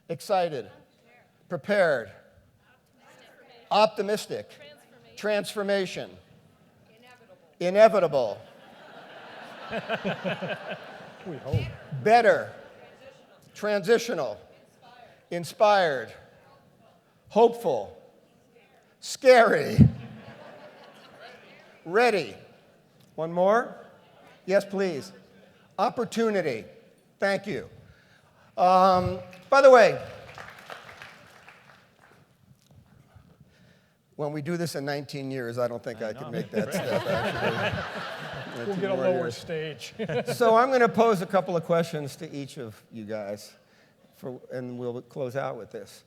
Excited. Prepared. Optimistic. Transformation. Inevitable. We hope. Better. Transitional. Inspired. Hopeful. Scary. Ready. One more? Yes, please. Opportunity. Thank you. By the way, when we do this in 19 years, I don't think I can make that step, actually. We'll get a lower stage. So I'm going to pose a couple of questions to each of you guys, and we'll close out with this.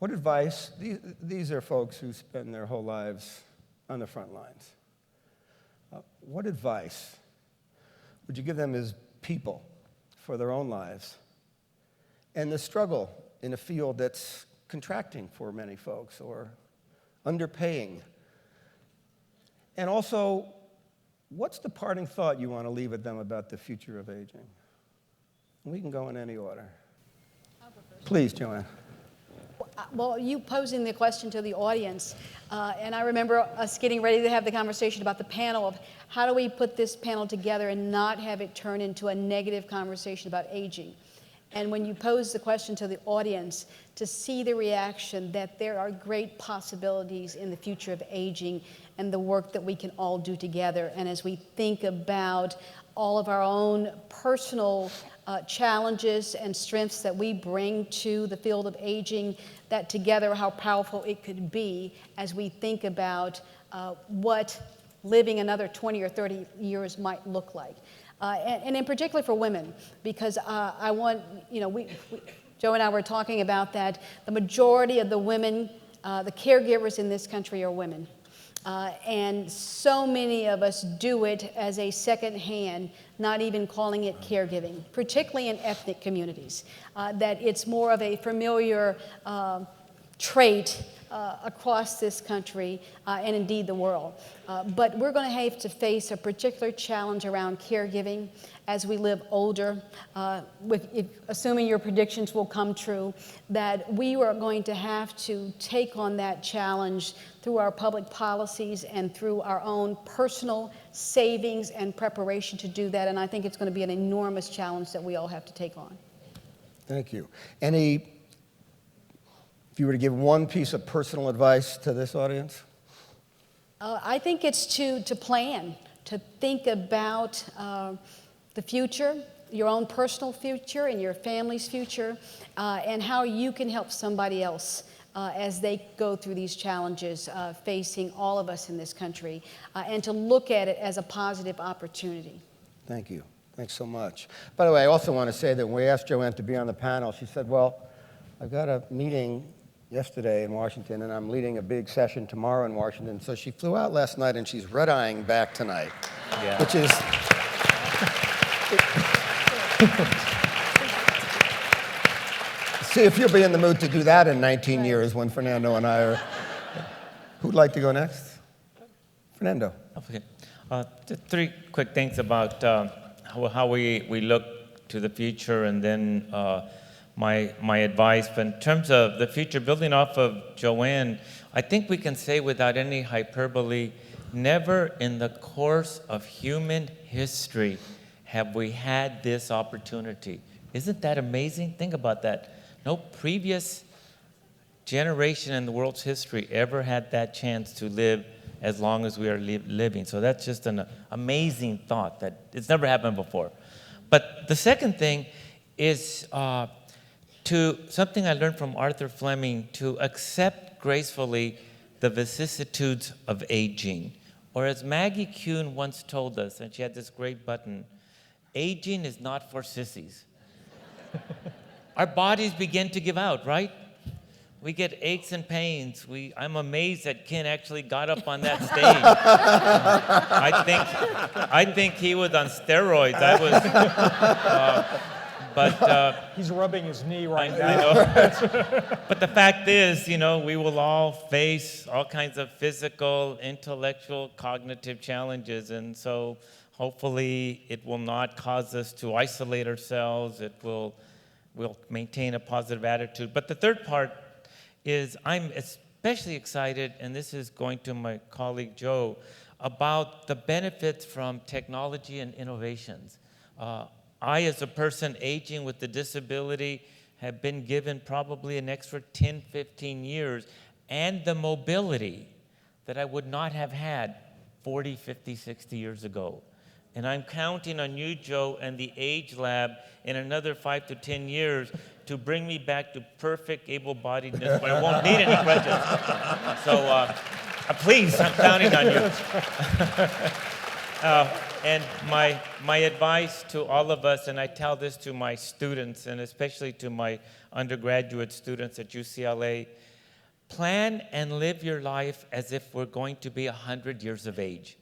What advice, these are folks who spend their whole lives on the front lines. What advice would you give them as people for their own lives and the struggle in a field that's contracting for many folks or underpaying? And also, what's the parting thought you want to leave with them about the future of aging? We can go in any order. Please, JoAnn. Well, you posing the question to the audience, and I remember us getting ready to have the conversation about the panel of how do we put this panel together and not have it turn into a negative conversation about aging. And when you pose the question to the audience, to see the reaction that there are great possibilities in the future of aging and the work that we can all do together. And as we think about all of our own personal challenges and strengths that we bring to the field of aging, that together how powerful it could be as we think about what living another 20 or 30 years might look like. And in particular for women, because I want, Joe and I were talking about that, the majority of the women, the caregivers in this country are women. And so many of us do it as a second hand, not even calling it caregiving, particularly in ethnic communities, that it's more of a familiar trait across this country and indeed the world. But we're going to have to face a particular challenge around caregiving as we live older, assuming your predictions will come true, that we are going to have to take on that challenge through our public policies and through our own personal savings and preparation to do that. And I think it's going to be an enormous challenge that we all have to take on. Thank you. If you were to give one piece of personal advice to this audience? I think it's to plan, to think about the future, your own personal future and your family's future, and how you can help somebody else as they go through these challenges facing all of us in this country, and to look at it as a positive opportunity. Thank you. Thanks so much. By the way, I also want to say that when we asked JoAnn to be on the panel, she said, well, I've got a meeting yesterday in Washington, and I'm leading a big session tomorrow in Washington. So she flew out last night, and she's red-eyeing back tonight, which is... See if you'll be in the mood to do that in 19 years when Fernando and I are... Who'd like to go next? Fernando. Okay. Just three quick things about how we look to the future, and then my advice. But in terms of the future, building off of JoAnn, I think we can say without any hyperbole, never in the course of human history have we had this opportunity. Isn't that amazing? Think about that. No previous generation in the world's history ever had that chance to live as long as we are living. So that's just an amazing thought that it's never happened before. But the second thing is to something I learned from Arthur Fleming, to accept gracefully the vicissitudes of aging. Or as Maggie Kuhn once told us, and she had this great button, aging is not for sissies. Our bodies begin to give out, right? We get aches and pains. I'm amazed that Ken actually got up on that stage. I think he was on steroids. He's rubbing his knee right now. I know. But the fact is, we will all face all kinds of physical, intellectual, cognitive challenges, and so hopefully it will not cause us to isolate ourselves. We'll maintain a positive attitude. But the third part is I'm especially excited, and this is going to my colleague Joe, about the benefits from technology and innovations. I, as a person aging with a disability, have been given probably an extra 10, 15 years, and the mobility that I would not have had 40, 50, 60 years ago. And I'm counting on you, Joe, and the AgeLab in another 5 to 10 years to bring me back to perfect able-bodiedness, but I won't need any crutches. So please, I'm counting on you. And my advice to all of us, and I tell this to my students, and especially to my undergraduate students at UCLA, plan and live your life as if we're going to be 100 years of age.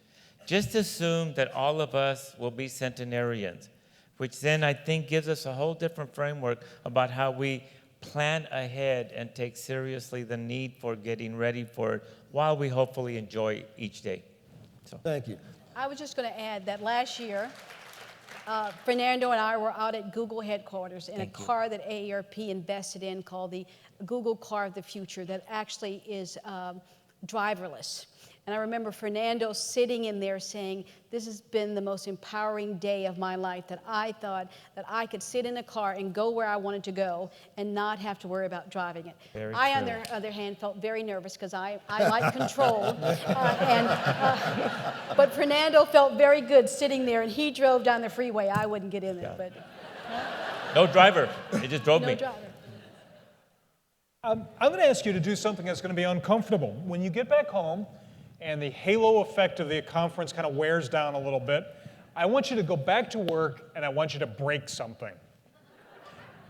Just assume that all of us will be centenarians, which then I think gives us a whole different framework about how we plan ahead and take seriously the need for getting ready for it while we hopefully enjoy each day. So. Thank you. I was just going to add that last year, Fernando and I were out at Google headquarters in a car that AARP invested in called the Google Car of the Future that actually is driverless. And I remember Fernando sitting in there saying, this has been the most empowering day of my life, that I thought that I could sit in a car and go where I wanted to go and not have to worry about driving it. Very I, on true. the other hand, felt very nervous because I like control. But Fernando felt very good sitting there, and he drove down the freeway. I wouldn't get in there, but No driver. He just drove no me. driver. I'm going to ask you to do something that's going to be uncomfortable. When you get back home and the halo effect of the conference kind of wears down a little bit, I want you to go back to work and I want you to break something.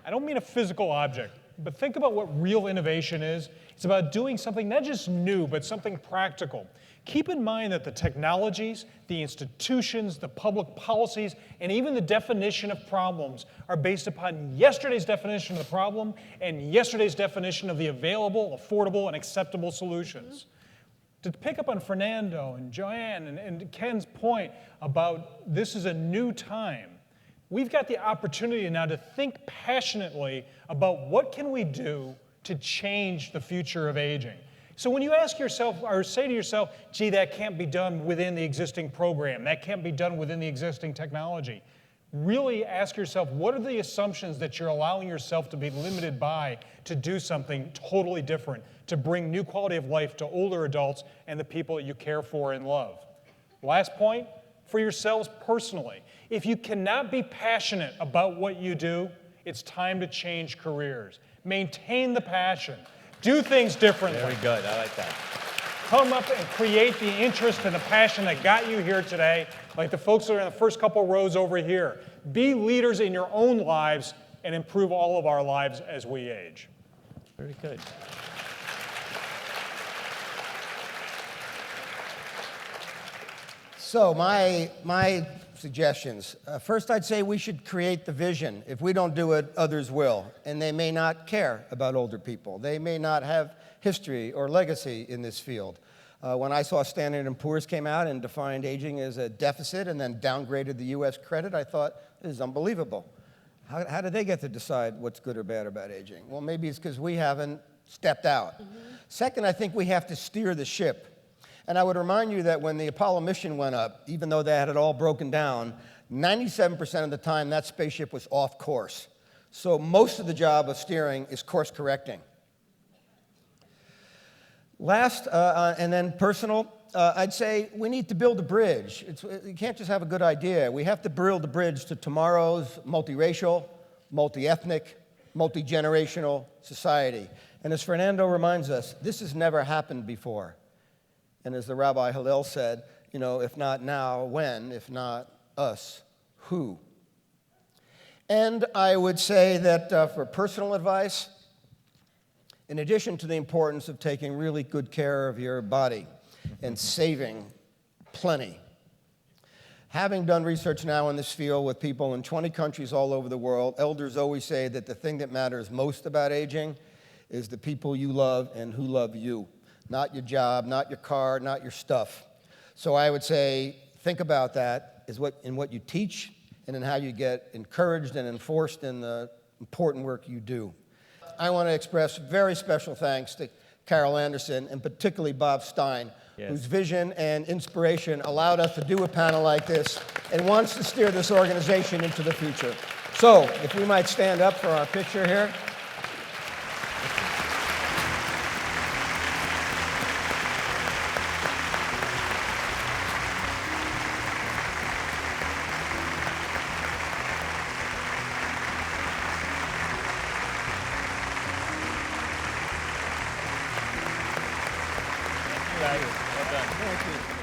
I don't mean a physical object, but think about what real innovation is. It's about doing something not just new, but something practical. Keep in mind that the technologies, the institutions, the public policies, and even the definition of problems are based upon yesterday's definition of the problem and yesterday's definition of the available, affordable, and acceptable solutions. To pick up on Fernando and JoAnn and Ken's point about this is a new time, we've got the opportunity now to think passionately about what can we do to change the future of aging. So when you ask yourself or say to yourself, gee, that can't be done within the existing program, that can't be done within the existing technology, really ask yourself, what are the assumptions that you're allowing yourself to be limited by to do something totally different, to bring new quality of life to older adults and the people that you care for and love? Last point, for yourselves personally, if you cannot be passionate about what you do, it's time to change careers. Maintain the passion. Do things differently. Very good. I like that. Come up and create the interest and the passion that got you here today, like the folks that are in the first couple rows over here. Be leaders in your own lives and improve all of our lives as we age. Very good. So my suggestions. First, I'd say we should create the vision. If we don't do it, others will. And they may not care about older people. They may not have history or legacy in this field. When I saw Standard & Poor's came out and defined aging as a deficit and then downgraded the U.S. credit, I thought, this is unbelievable. How did they get to decide what's good or bad about aging? Well, maybe it's because we haven't stepped out. Second, I think we have to steer the ship. And I would remind you that when the Apollo mission went up, even though they had it all broken down, 97% of the time that spaceship was off course. So most of the job of steering is course correcting. Last, and then personal, I'd say we need to build a bridge. You can't just have a good idea. We have to build a bridge to tomorrow's multiracial, multi-ethnic, multi-generational society. And as Fernando reminds us, this has never happened before. And as the Rabbi Hillel said, you know, if not now, when? If not us, who? And I would say that for personal advice, in addition to the importance of taking really good care of your body and saving plenty, having done research now in this field with people in 20 countries all over the world, elders always say that the thing that matters most about aging is the people you love and who love you. Not your job, not your car, not your stuff. So I would say, think about that in what you teach and in how you get encouraged and enforced in the important work you do. I want to express very special thanks to Carol Anderson and particularly Bob Stein, whose vision and inspiration allowed us to do a panel like this and wants to steer this organization into the future. So, if we might stand up for our picture here. Well done. Thank you.